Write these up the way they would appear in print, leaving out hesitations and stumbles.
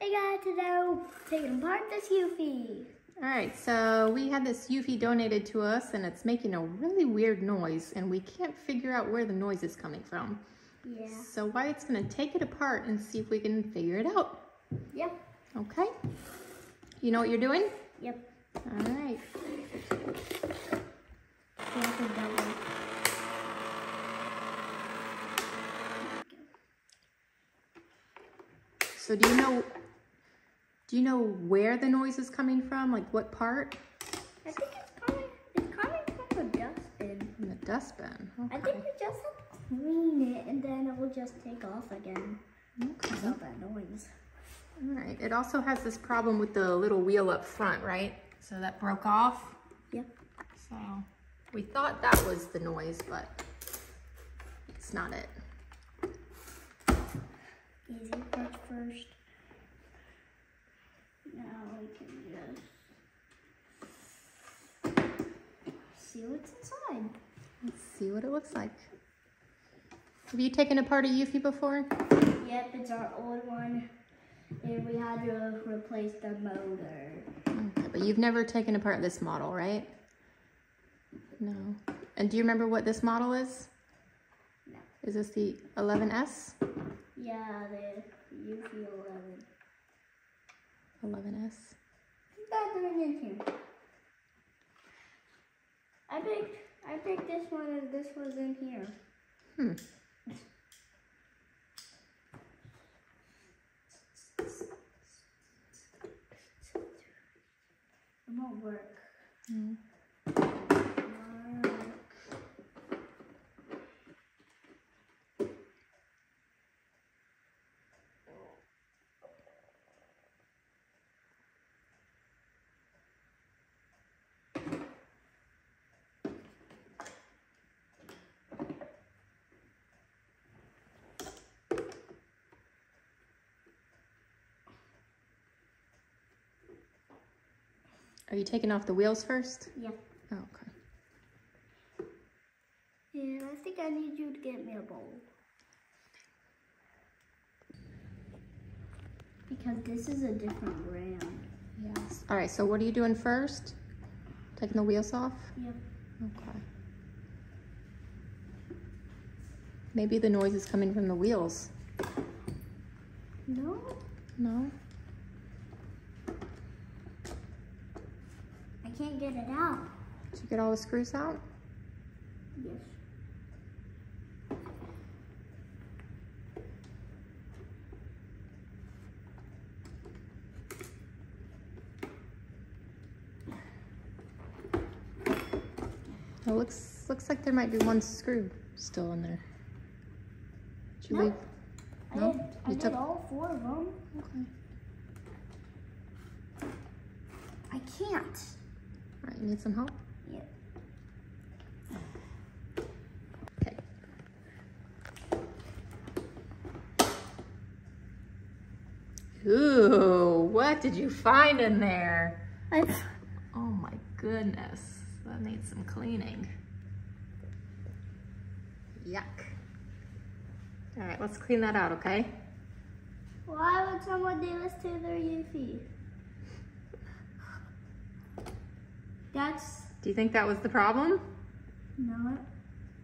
Hey guys, today we're taking apart this Eufy. Alright, so we had this Eufy donated to us and it's making a really weird noise and we can't figure out where the noise is coming from. Yeah. So Wyatt's going to take it apart and see if we can figure it out. Yep. Okay. You know what you're doing? Yep. Alright. So do you know where the noise is coming from? Like what part? I think it's coming from the dustbin. From the dustbin. Okay. I think we just have to clean it and then it will just take off again. Okay. Without that noise. Alright. It also has this problem with the little wheel up front, right? So that broke off. Yep. So we thought that was the noise, but it's not it. Easy part first. Now we can just see what's inside. Let's see what it looks like. Have you taken apart a Eufy before? Yep, it's our old one. And we had to replace the motor. Okay, but you've never taken apart this model, right? No. And do you remember what this model is? No. Is this the 11S? Yeah, the Eufy 11. 11S. Got them in here. I picked this one and this was in here. It won't work. Mm. Are you taking off the wheels first? Yep. Oh, okay. And I think I need you to get me a bowl. Because this is a different brand. Yes. All right, so what are you doing first? Taking the wheels off? Yep. Okay. Maybe the noise is coming from the wheels. No? No? I can't get it out. Did you get all the screws out? Yes. It looks like there might be one screw still in there. Did you No. leave? No? I did all 4 of them. Okay. I can't. All right, you need some help? Yep. Okay. Ooh, what did you find in there? Oh my goodness, that needs some cleaning. Yuck. All right, let's clean that out, okay? Why would someone do this to their Eufy? Do you think that was the problem? No.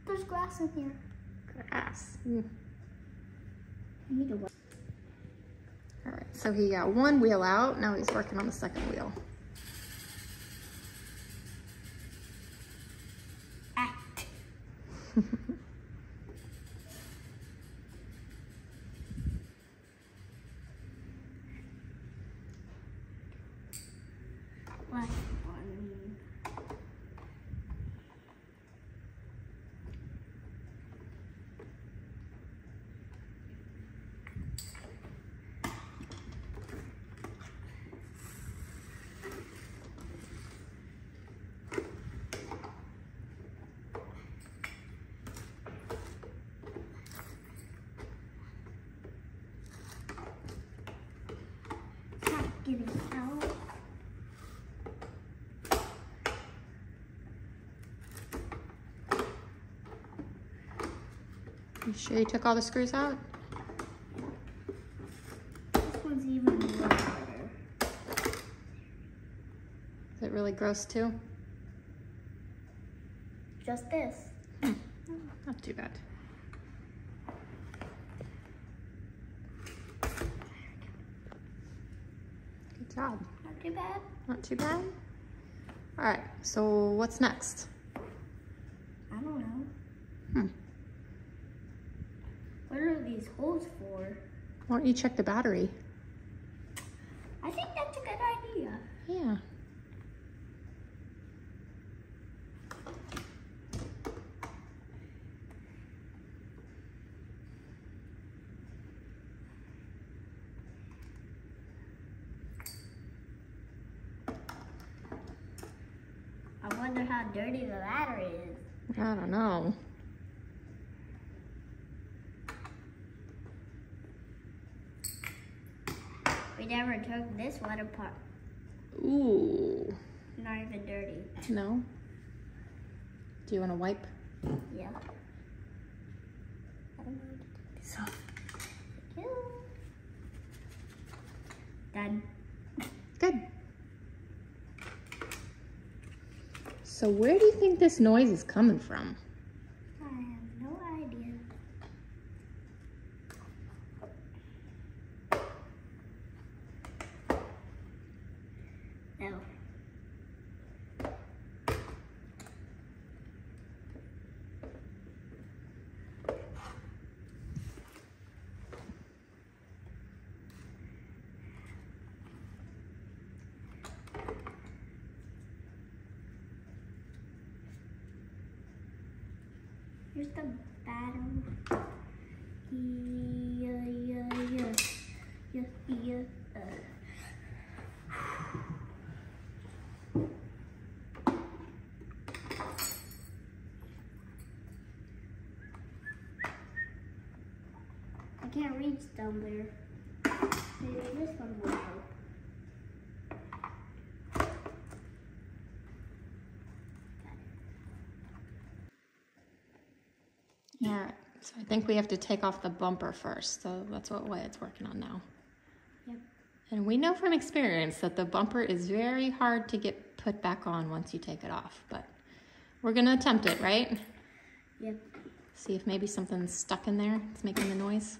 There's grass in here. Grass. I need to work. All right, so he got one wheel out. Now he's working on the second wheel. Act. Last one. Getting out. You sure you took all the screws out? This one's even worse. it really gross too? Just this. Not too bad. Good job. Not too bad. Not too bad? All right, so what's next? I don't know. What are these holes for? Why don't you check the battery? I think that's a good idea. Yeah. I wonder how dirty the battery is. I don't know. We never took this one apart. Ooh. Not even dirty. No? Do you want to wipe? Yeah. I don't know how to take this off. Thank you. Done. Good. So where do you think this noise is coming from? I have no idea. No. Here's the battery. Yeah. I can't reach down there. Maybe this one will help. All right, so I think we have to take off the bumper first. So that's what Wyatt's working on now. Yep. And we know from experience that the bumper is very hard to get put back on once you take it off, but we're gonna attempt it, right? Yep. See if maybe something's stuck in there. It's making the noise.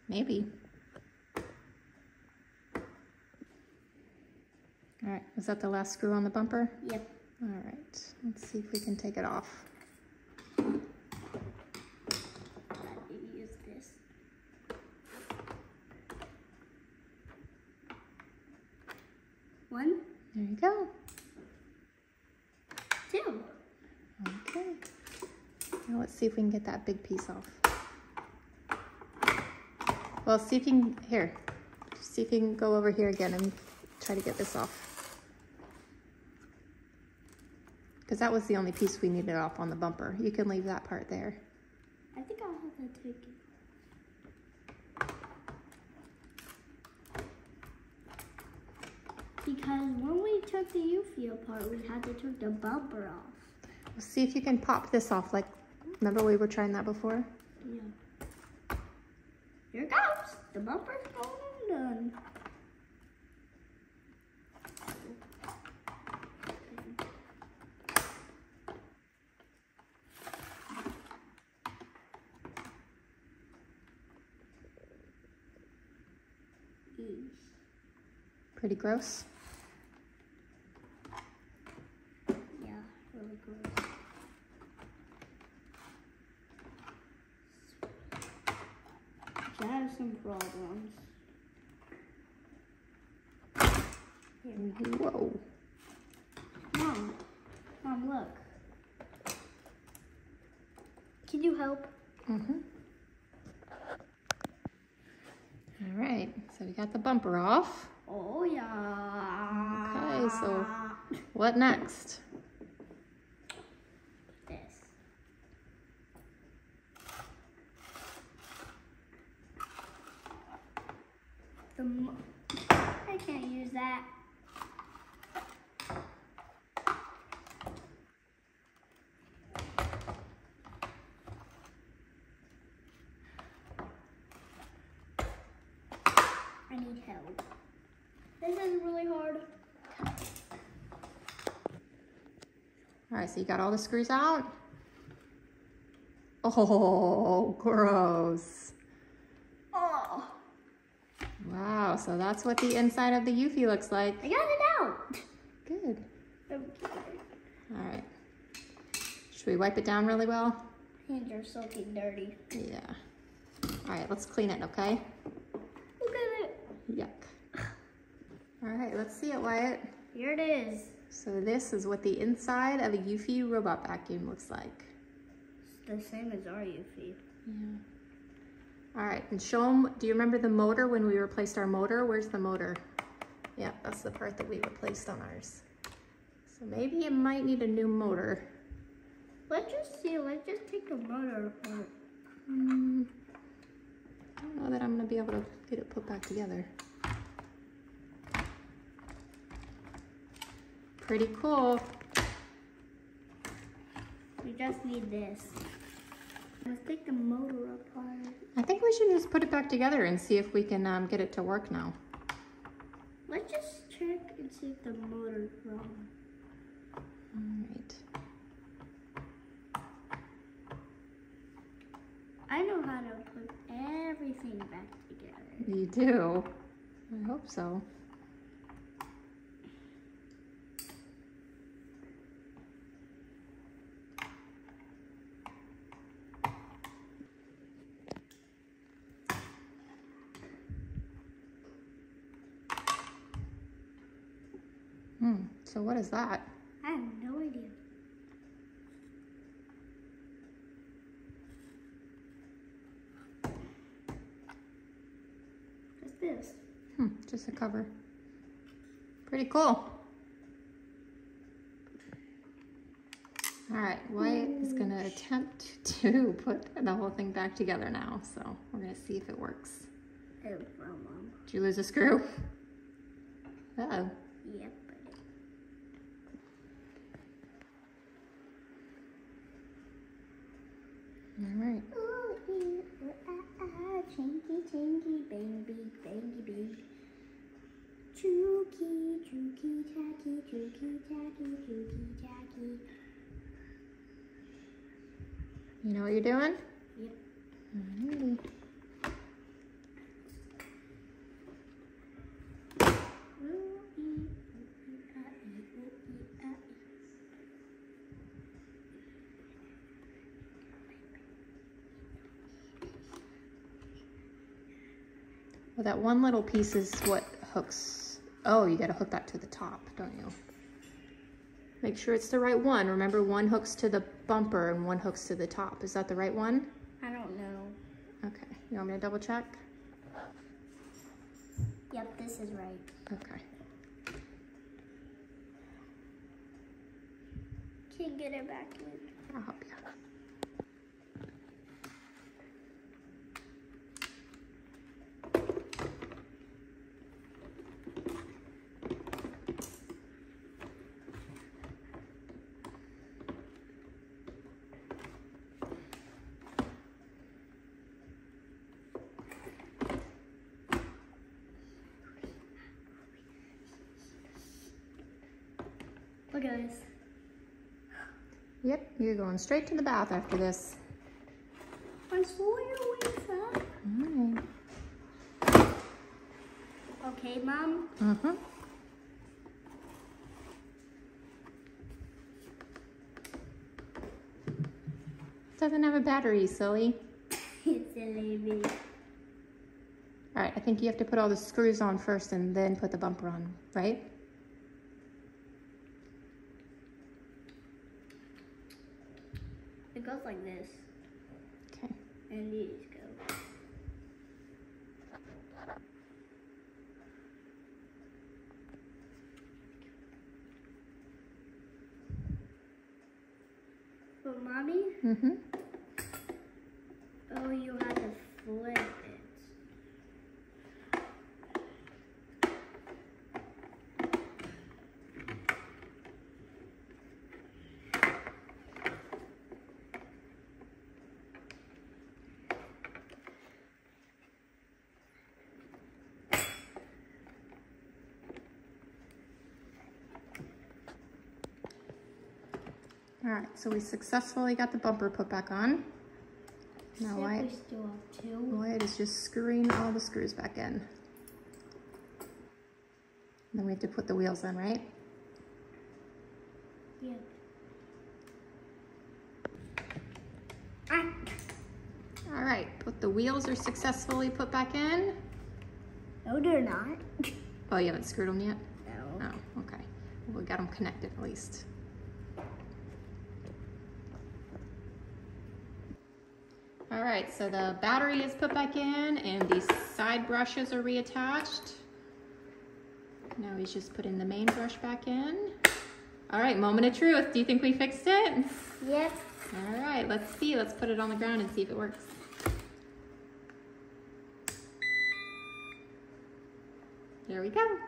Maybe. All right, was that the last screw on the bumper? Yep. All right, let's see if we can take it off. Use this. One, There you go. two. Okay. Now let's see if we can get that big piece off. Well, see if you can, here, see if you can go over here again and try to get this off. Because that was the only piece we needed off on the bumper. You can leave that part there. I think I'll have to take it. Because when we took the Eufy apart, we had to take the bumper off. Well, see if you can pop this off. Like, remember we were trying that before? Yeah. Here it goes. The bumper's all done. Pretty gross. Yeah, really gross. I have some problems. Here. Whoa. Mom, look. Can you help? Mm-hmm. All right, so we got the bumper off. Oh, yeah. Okay, so what next? This. I can't use that. I need help. This is really hard. All right, so you got all the screws out? Oh, gross. Oh, Wow, so that's what the inside of the Eufy looks like. I got it out. Good. Okay. All right. Should we wipe it down really well? Hands are soaking dirty. Yeah. All right, let's clean it, okay? Look at it. Yuck. All right, let's see it, Wyatt. Here it is. So this is what the inside of a Eufy robot vacuum looks like. It's the same as our Eufy. Yeah. All right, and show them, do you remember the motor when we replaced our motor? Where's the motor? Yeah, that's the part that we replaced on ours. So maybe it might need a new motor. Let's just see. Let's just take the motor apart. I don't know that I'm gonna be able to get it put back together. Pretty cool. We just need this. Let's take the motor apart. I think we should just put it back together and see if we can get it to work now. Let's just check and see if the motor's wrong. All right. I know how to put everything back together. You do? I hope so. So what is that? I have no idea. What's this? Just a cover. Pretty cool. All right, Wyatt is gonna attempt to put the whole thing back together now. So we're gonna see if it works. Oh, wrong one. Did you lose a screw? Uh-oh. Yep. All right. Chinky, chinky, bangy, bangy, bang. Chooky, chooky, tacky, chooky, tacky, chooky, tacky. You know what you're doing? Yep. Alrighty. Well, that one little piece is what hooks. Oh, you gotta hook that to the top, don't you? Make sure it's the right one. Remember, one hooks to the bumper and one hooks to the top. Is that the right one? I don't know. Okay, you want me to double check? Yep, this is right. Okay. Can't get it back in. I'll help you. Look at this. Yep, you're going straight to the bath after this. I saw your wings up. All right. Okay, Mom. Mm-hmm. Doesn't have a battery, silly. It's a baby. All right, I think you have to put all the screws on first and then put the bumper on, right? It goes like this. Okay. And these go. But Mommy? Mm-hmm. Oh, you had to flip it. All right, so we successfully got the bumper put back on. Now Wyatt, we still have 2. Wyatt is just screwing all the screws back in. And then we have to put the wheels in, right? Yep. All right, the wheels are successfully put back in. No, they're not. Oh, you haven't screwed them yet? No. Oh, okay. Well, we got them connected at least. All right, so the battery is put back in and these side brushes are reattached. Now he's just putting the main brush back in. All right, moment of truth. Do you think we fixed it? Yep. All right, let's see. Let's put it on the ground and see if it works. There we go.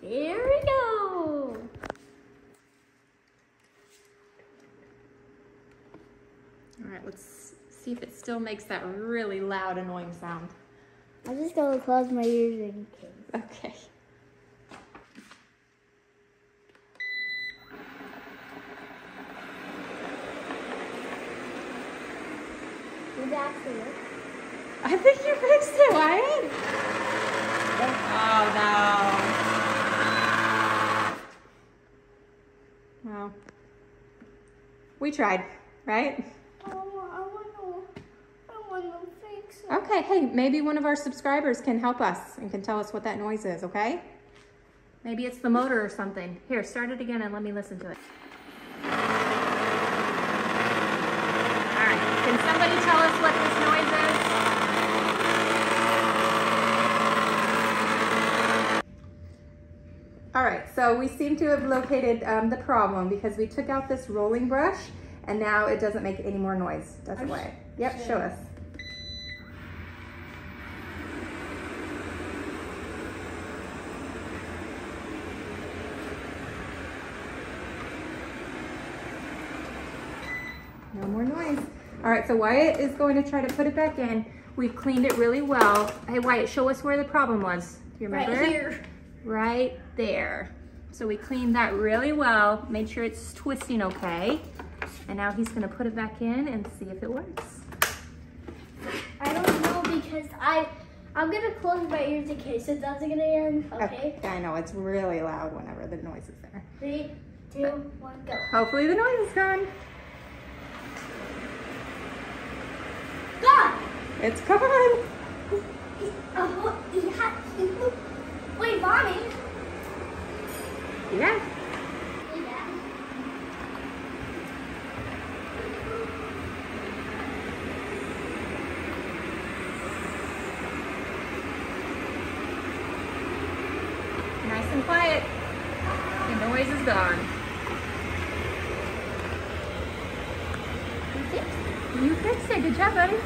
There we go. All right, let's see if it still makes that really loud, annoying sound. I'm just gonna close my ears in case. Okay. Did that actually work? I think you fixed it, Wyatt. Oh, no. Well, we tried, right? I want to fix it. Okay, hey, maybe one of our subscribers can help us and can tell us what that noise is, okay? Maybe it's the motor or something. Here, start it again and let me listen to it. All right, can somebody tell us what this noise is? All right, so we seem to have located the problem because we took out this rolling brush and now it doesn't make any more noise, does it, Wyatt? Yep, show us. No more noise. All right, so Wyatt is going to try to put it back in. We've cleaned it really well. Hey, Wyatt, show us where the problem was. Do you remember? Right here. Right there. So we cleaned that really well, made sure it's twisting okay. And now he's gonna put it back in and see if it works. I don't know because I'm gonna close my ears in case it doesn't get in. Okay. I know, it's really loud whenever the noise is there. 3, 2, 1, go. Hopefully the noise is gone. Gone! It's gone. Yeah. Wait, Mommy. Yeah. Yeah. Nice and quiet. The noise is gone. You fixed it. Good job, buddy.